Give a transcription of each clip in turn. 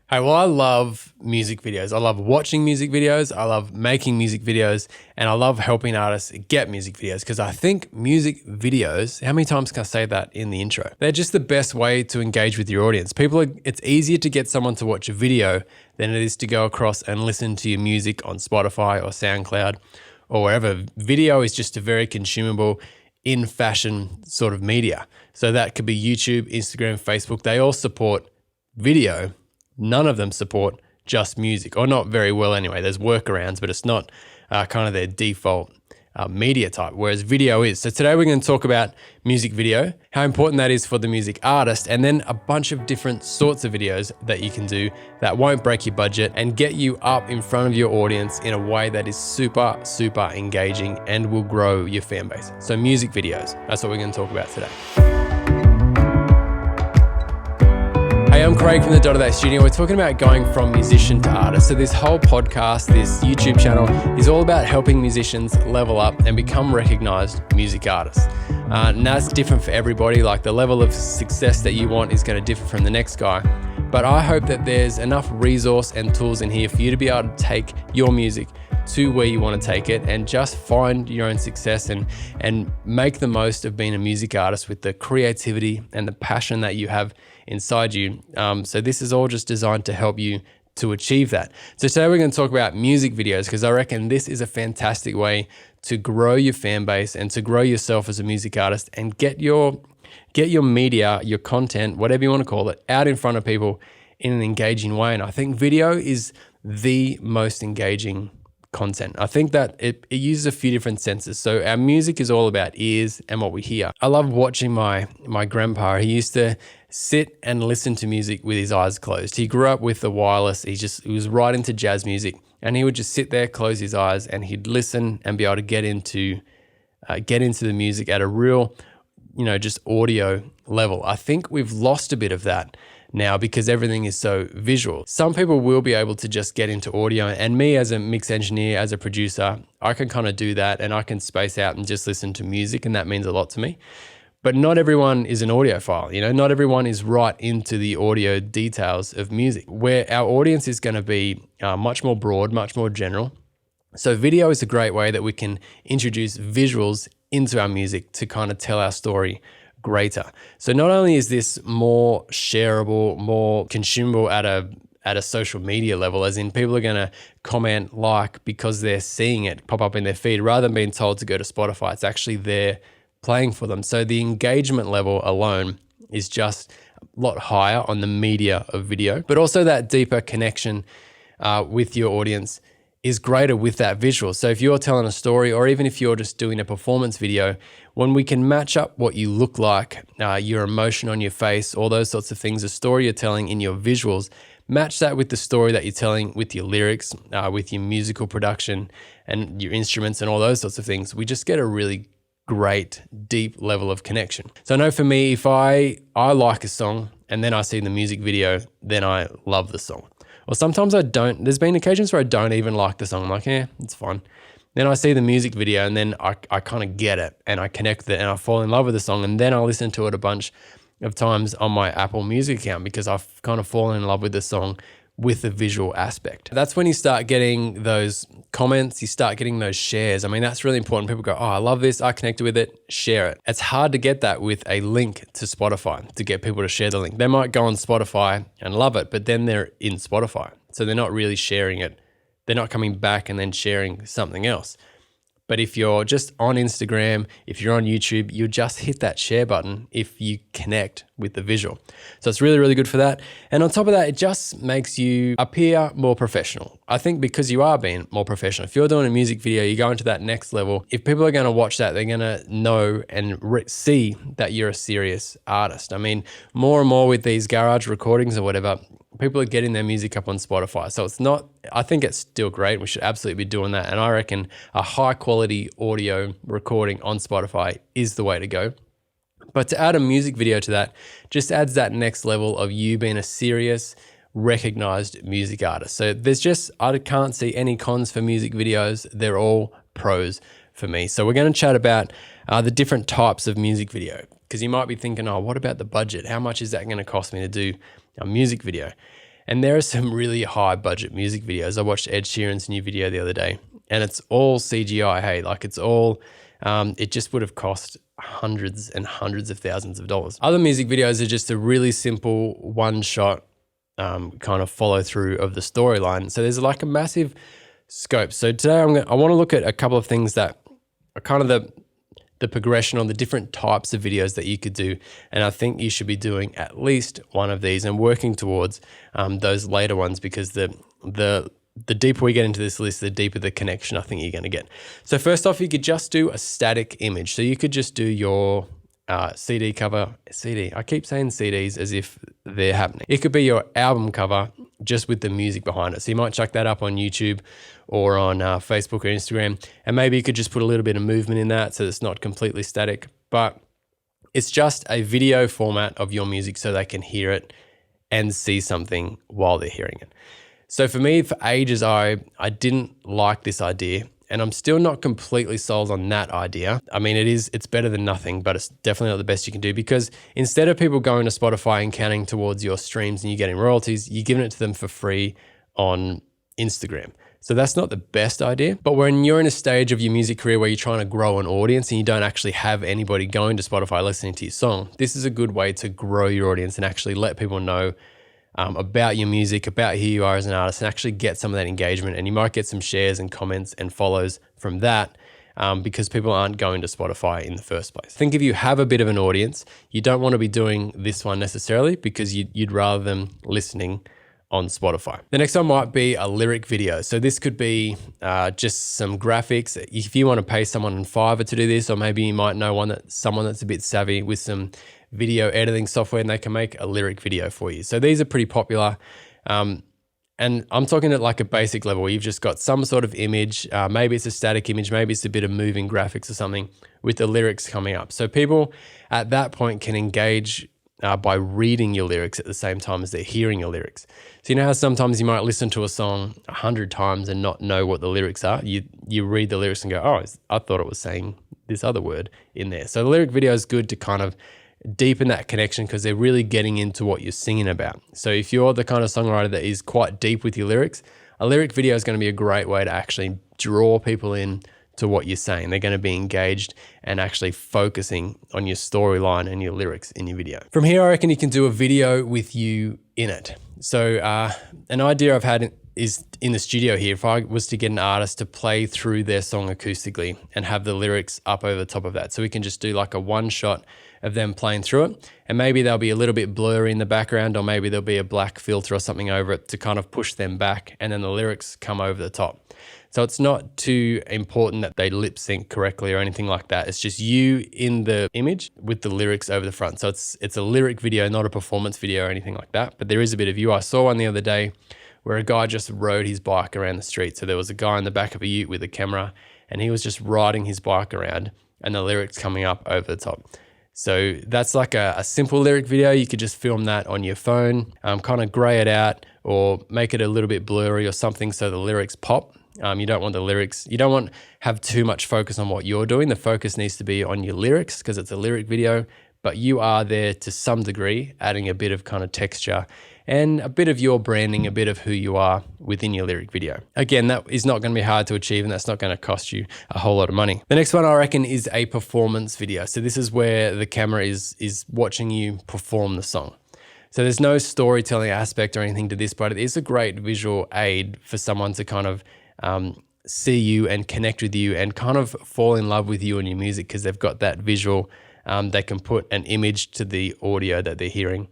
Hey, well, I love music videos. I love watching music videos. I love making music videos, and I love helping artists get music videos because I think music videos, how many times can I say that in the intro? They're just the best way to engage with your audience. It's easier to get someone to watch a video than it is to go across and listen to your music on Spotify or SoundCloud or wherever. Video is just a very consumable, in fashion sort of media. So that could be YouTube, Instagram, Facebook. They all support video. None of them support just music, or not very well anyway. There's workarounds, but it's not kind of their default media type, whereas video is. So today we're going to talk about music video, how important that is for the music artist, and then a bunch of different sorts of videos that you can do that won't break your budget and get you up in front of your audience in a way that is super, super engaging and will grow your fan base. So music videos, that's what we're going to talk about today. Hey, I'm Craig from the Day Studio. We're talking about going from musician to artist. So this whole podcast, this YouTube channel is all about helping musicians level up and become recognized music artists. And that's different for everybody. Like the level of success that you want is going to differ from the next guy. But I hope that there's enough resource and tools in here for you to be able to take your music to where you want to take it and just find your own success and make the most of being a music artist with the creativity and the passion that you have inside you. So this is all just designed to help you to achieve that. So today we're going to talk about music videos because I reckon this is a fantastic way to grow your fan base and to grow yourself as a music artist and get your media, your content, whatever you want to call it, out in front of people in an engaging way. And I think video is the most engaging content. I think that it uses a few different senses. So our music is all about ears and what we hear. I love watching my grandpa. He used to sit and listen to music with his eyes closed. He grew up with the wireless. He was right into jazz music, and he would just sit there, close his eyes, and he'd listen and be able to get into the music at a real, just audio level. I think we've lost a bit of that now because everything is so visual. Some people will be able to just get into audio, and me as a mix engineer, as a producer, I can kind of do that and I can space out and just listen to music, and that means a lot to me. But not everyone is an audiophile, not everyone is right into the audio details of music, where our audience is going to be much more broad, much more general. So video is a great way that we can introduce visuals into our music to kind of tell our story greater. So not only is this more shareable, more consumable at a social media level, as in people are going to comment, because they're seeing it pop up in their feed rather than being told to go to Spotify. It's actually there playing for them. So the engagement level alone is just a lot higher on the media of video, but also that deeper connection with your audience is greater with that visual. So if you're telling a story, or even if you're just doing a performance video, when we can match up what you look like, your emotion on your face, all those sorts of things, the story you're telling in your visuals, match that with the story that you're telling with your lyrics, with your musical production and your instruments and all those sorts of things, we just get a really great, deep level of connection. So I know for me, if I like a song and then I see the music video, then I love the song. Or sometimes I don't. There's been occasions where I don't even like the song. I'm like, it's fine. Then I see the music video and then I kind of get it and I connect with it and I fall in love with the song, and then I listen to it a bunch of times on my Apple Music account because I've kind of fallen in love with the song with the visual aspect. That's when you start getting those comments, you start getting those shares. I mean, that's really important. People go, I love this, I connected with it, share it. It's hard to get that with a link to Spotify, to get people to share the link. They might go on Spotify and love it, but then they're in Spotify. So they're not really sharing it. They're not coming back and then sharing something else. But if you're just on Instagram, if you're on YouTube, you just hit that share button if you connect with the visual. So it's really, really good for that. And on top of that, it just makes you appear more professional. I think because you are being more professional. If you're doing a music video, you go into that next level. If people are going to watch that, they're going to know and see that you're a serious artist. I mean, more and more with these garage recordings or whatever, people are getting their music up on Spotify. So it's not, I think it's still great. We should absolutely be doing that. And I reckon a high quality audio recording on Spotify is the way to go. But to add a music video to that just adds that next level of you being a serious, recognized music artist. So I can't see any cons for music videos. They're all pros for me. So we're going to chat about the different types of music video, because you might be thinking, what about the budget? How much is that going to cost me to do a music video? And there are some really high budget music videos. I watched Ed Sheeran's new video the other day, and it's all CGI. Hey, like it's all, it just would have cost hundreds and hundreds of thousands of dollars. Other music videos are just a really simple one shot kind of follow through of the storyline. So there's like a massive scope. So today I want to look at a couple of things that are kind of the progression on the different types of videos that you could do. And I think you should be doing at least one of these and working towards those later ones, because the deeper we get into this list, the deeper the connection I think you're going to get. So first off, you could just do a static image. So you could just do your CD cover, I keep saying CDs as if they're happening. It could be your album cover just with the music behind it. So you might chuck that up on YouTube or on Facebook or Instagram, and maybe you could just put a little bit of movement in that so it's not completely static, but it's just a video format of your music so they can hear it and see something while they're hearing it. So for me, for ages, I didn't like this idea, and I'm still not completely sold on that idea. I mean, it's better than nothing, but it's definitely not the best you can do, because instead of people going to Spotify and counting towards your streams and you getting royalties, you're giving it to them for free on Instagram. So that's not the best idea. But when you're in a stage of your music career where you're trying to grow an audience and you don't actually have anybody going to Spotify listening to your song, this is a good way to grow your audience and actually let people know about your music, about who you are as an artist, and actually get some of that engagement. And you might get some shares and comments and follows from that because people aren't going to Spotify in the first place. I think if you have a bit of an audience, you don't want to be doing this one necessarily, because you'd rather them listening on Spotify. The next one might be a lyric video. So this could be just some graphics. If you want to pay someone on Fiverr to do this, or maybe you might know someone that's a bit savvy with some video editing software, and they can make a lyric video for you. So these are pretty popular. And I'm talking at like a basic level where you've just got some sort of image. Maybe it's a static image, maybe it's a bit of moving graphics or something with the lyrics coming up. So people at that point can engage by reading your lyrics at the same time as they're hearing your lyrics. So you know how sometimes you might listen to a song 100 times and not know what the lyrics are? You read the lyrics and go, oh, I thought it was saying this other word in there. So the lyric video is good to kind of deepen that connection, because they're really getting into what you're singing about. So if you're the kind of songwriter that is quite deep with your lyrics, a lyric video is going to be a great way to actually draw people in to what you're saying. They're going to be engaged and actually focusing on your storyline and your lyrics in your video. From here, I reckon you can do a video with you in it. So an idea I've had is in the studio here, if I was to get an artist to play through their song acoustically and have the lyrics up over the top of that. So we can just do like a one shot of them playing through it, and maybe they'll be a little bit blurry in the background, or maybe there'll be a black filter or something over it to kind of push them back, and then the lyrics come over the top. So it's not too important that they lip sync correctly or anything like that. It's just you in the image with the lyrics over the front. So it's a lyric video, not a performance video or anything like that, but there is a bit of you. I saw one the other day where a guy just rode his bike around the street. So there was a guy in the back of a ute with a camera, and he was just riding his bike around, and the lyrics coming up over the top. So that's like a simple lyric video. You could just film that on your phone, kind of gray it out or make it a little bit blurry or something so the lyrics pop. You don't want the lyrics, you don't want to have too much focus on what you're doing. The focus needs to be on your lyrics because it's a lyric video, but you are there to some degree, adding a bit of kind of texture and a bit of your branding, a bit of who you are within your lyric video. Again, that is not going to be hard to achieve, and that's not going to cost you a whole lot of money. The next one I reckon is a performance video. So this is where the camera is watching you perform the song. So there's no storytelling aspect or anything to this, but it is a great visual aid for someone to kind of see you and connect with you and kind of fall in love with you and your music because they've got that visual. They can put an image to the audio that they're hearing.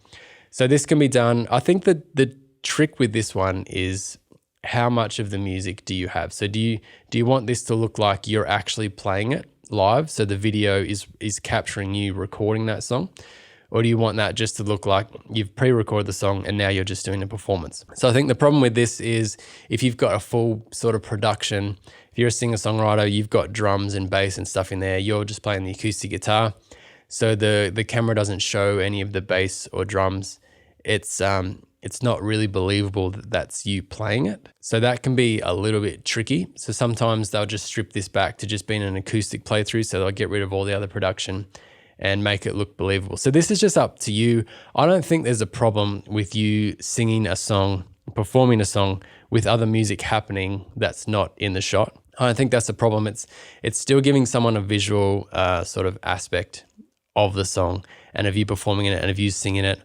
So this can be done. I think that the trick with this one is how much of the music do you have? So do you want this to look like you're actually playing it live? So the video is capturing you recording that song? Or do you want that just to look like you've pre-recorded the song and now you're just doing a performance? So I think the problem with this is if you've got a full sort of production, if you're a singer-songwriter, you've got drums and bass and stuff in there, you're just playing the acoustic guitar. So the camera doesn't show any of the bass or drums. It's not really believable that that's you playing it. So that can be a little bit tricky. So sometimes they'll just strip this back to just being an acoustic playthrough. So they'll get rid of all the other production and make it look believable. So this is just up to you. I don't think there's a problem with you singing a song, performing a song with other music happening that's not in the shot. I don't think that's a problem. It's still giving someone a visual sort of aspect of the song and of you performing it and of you singing it.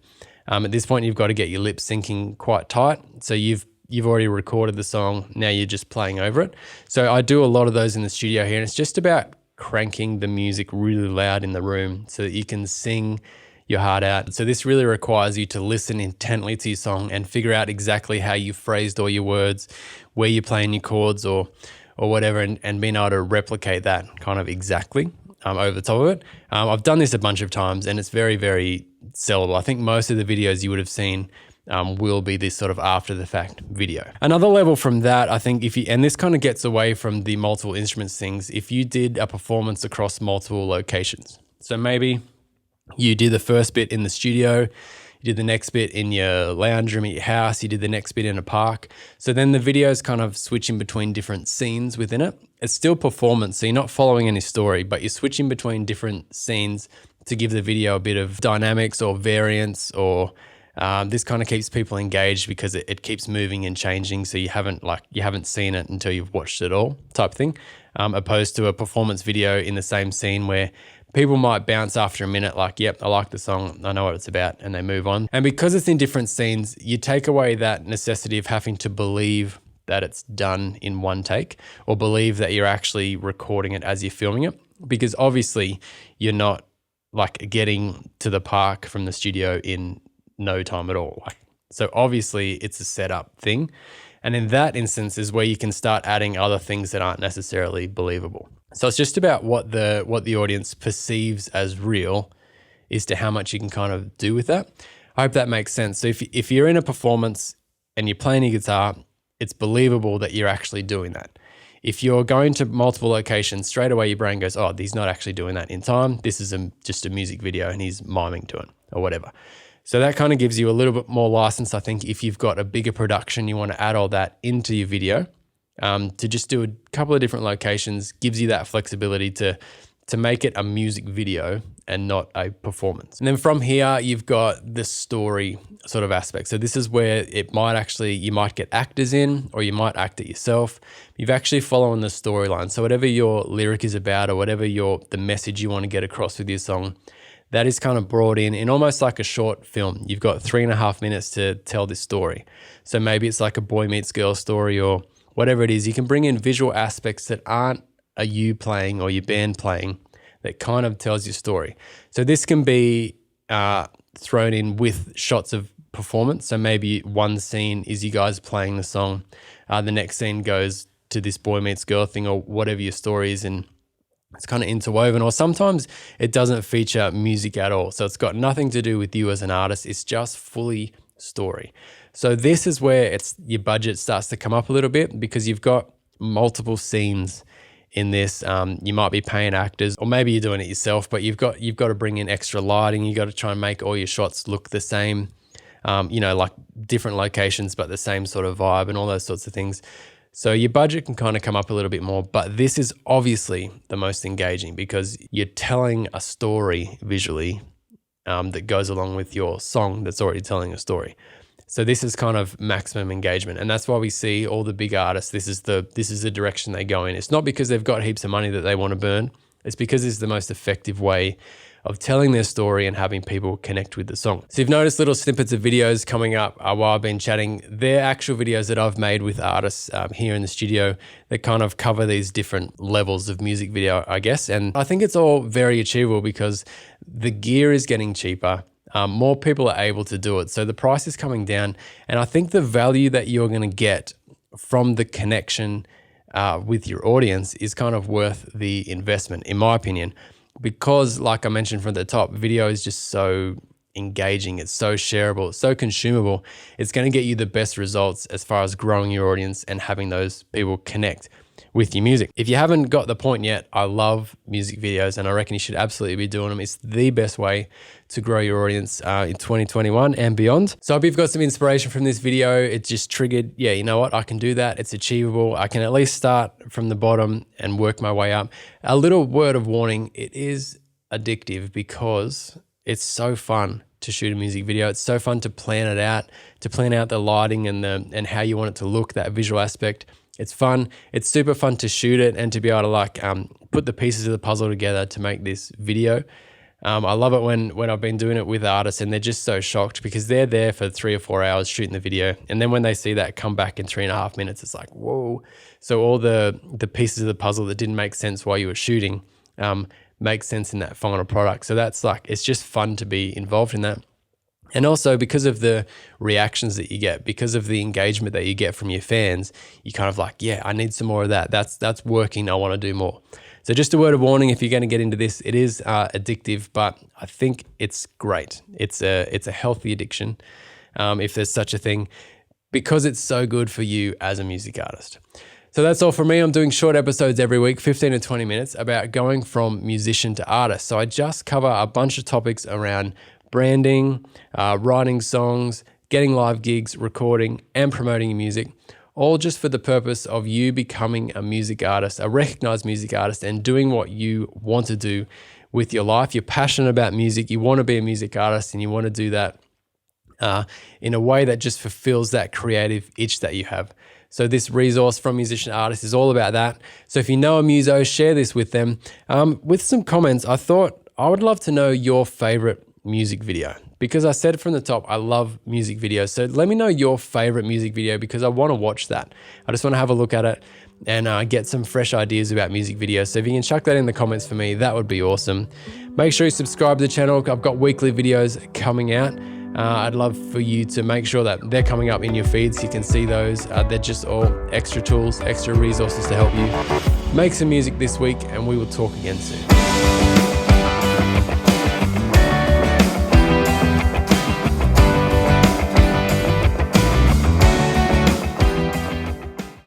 At this point, you've got to get your lip syncing quite tight. So you've already recorded the song. Now you're just playing over it. So I do a lot of those in the studio here, and it's just about cranking the music really loud in the room so that you can sing your heart out. So this really requires you to listen intently to your song and figure out exactly how you phrased all your words, where you're playing your chords or whatever, and being able to replicate that kind of exactly over the top of it. I've done this a bunch of times, and it's very, very sellable. I think most of the videos you would have seen will be this sort of after the fact video. Another level from that, I think and this kind of gets away from the multiple instruments things, if you did a performance across multiple locations. So maybe you did the first bit in the studio, you did the next bit in your lounge room at your house, you did the next bit in a park. So then the video's kind of switching between different scenes within it. It's still performance, so you're not following any story, but you're switching between different scenes to give the video a bit of dynamics or variance, or this kind of keeps people engaged because it keeps moving and changing, so you haven't seen it until you've watched it all type thing, opposed to a performance video in the same scene where people might bounce after a minute like, yep, I like the song, I know what it's about, and they move on. And because it's in different scenes, you take away that necessity of having to believe that it's done in one take, or believe that you're actually recording it as you're filming it, because obviously you're not like getting to the park from the studio in no time at all. So obviously it's a setup thing. And in that instance is where you can start adding other things that aren't necessarily believable. So it's just about what the audience perceives as real as to how much you can kind of do with that. I hope that makes sense. So if you're in a performance and you're playing your guitar, it's believable that you're actually doing that. If you're going to multiple locations, straight away your brain goes, oh, he's not actually doing that in time. This is just a music video and he's miming to it or whatever. So that kind of gives you a little bit more license, I think, if you've got a bigger production, you want to add all that into your video, to just do a couple of different locations, gives you that flexibility to make it a music video and not a performance. And then from here, you've got the story sort of aspect. So this is where you might get actors in, or you might act it yourself. You've actually following the storyline. So whatever your lyric is about, or whatever the message you want to get across with your song, that is kind of brought in almost like a short film. You've got 3.5 minutes to tell this story. So maybe it's like a boy meets girl story or whatever it is. You can bring in visual aspects that aren't a you playing or your band playing, that kind of tells your story. So this can be thrown in with shots of performance. So maybe one scene is you guys playing the song. The next scene goes to this boy meets girl thing or whatever your story is, and it's kind of interwoven. Or sometimes it doesn't feature music at all. So it's got nothing to do with you as an artist. It's just fully story. So this is where your budget starts to come up a little bit, because you've got multiple scenes in this. You might be paying actors, or maybe you're doing it yourself, but you've got to bring in extra lighting. You got to try and make all your shots look the same, like different locations, but the same sort of vibe and all those sorts of things. So your budget can kind of come up a little bit more, but this is obviously the most engaging because you're telling a story visually that goes along with your song that's already telling a story. So this is kind of maximum engagement. And that's why we see all the big artists, this is the direction they go in. It's not because they've got heaps of money that they want to burn. It's because it's the most effective way of telling their story and having people connect with the song. So you've noticed little snippets of videos coming up while I've been chatting. They're actual videos that I've made with artists here in the studio that kind of cover these different levels of music video, I guess. And I think it's all very achievable because the gear is getting cheaper. More people are able to do it. So the price is coming down. And I think the value that you're going to get from the connection with your audience is kind of worth the investment, in my opinion. Because like I mentioned from the top, video is just so engaging, it's so shareable, it's so consumable, it's going to get you the best results as far as growing your audience and having those people connect with your music. If you haven't got the point yet, I love music videos and I reckon you should absolutely be doing them. It's the best way to grow your audience in 2021 and beyond. So I hope you've got some inspiration from this video. It just triggered, yeah, you know what? I can do that. It's achievable. I can at least start from the bottom and work my way up. A little word of warning, it is addictive because it's so fun to shoot a music video. It's so fun to plan it out, to plan out the lighting and how you want it to look, that visual aspect. It's fun. It's super fun to shoot it and to be able to put the pieces of the puzzle together to make this video. I love it when I've been doing it with artists and they're just so shocked because they're there for 3 or 4 hours shooting the video. And then when they see that come back in 3.5 minutes, it's like, whoa. So all the pieces of the puzzle that didn't make sense while you were shooting make sense in that final product. So that's it's just fun to be involved in that. And also because of the reactions that you get, because of the engagement that you get from your fans, you kind of like, yeah, I need some more of that. That's working. I want to do more. So just a word of warning, if you're going to get into this, it is addictive, but I think it's great. It's a healthy addiction, if there's such a thing, because it's so good for you as a music artist. So that's all from me. I'm doing short episodes every week, 15 to 20 minutes, about going from musician to artist. So I just cover a bunch of topics around branding, writing songs, getting live gigs, recording, and promoting your music, all just for the purpose of you becoming a music artist, a recognized music artist, and doing what you want to do with your life. You're passionate about music, you want to be a music artist, and you want to do that in a way that just fulfills that creative itch that you have. So this resource from Musician Artist is all about that. So if you know a muso, share this with them. With some comments, I thought I would love to know your favorite music video, because I said from the top, I love music videos. So let me know your favorite music video, because I want to watch that. I just want to have a look at it and get some fresh ideas about music videos. So if you can chuck that in the comments for me, that would be awesome. Make sure you subscribe to the channel. I've got weekly videos coming out. I'd love for you to make sure that they're coming up in your feed so you can see those. They're just all extra tools, extra resources to help you make some music this week, and we will talk again soon.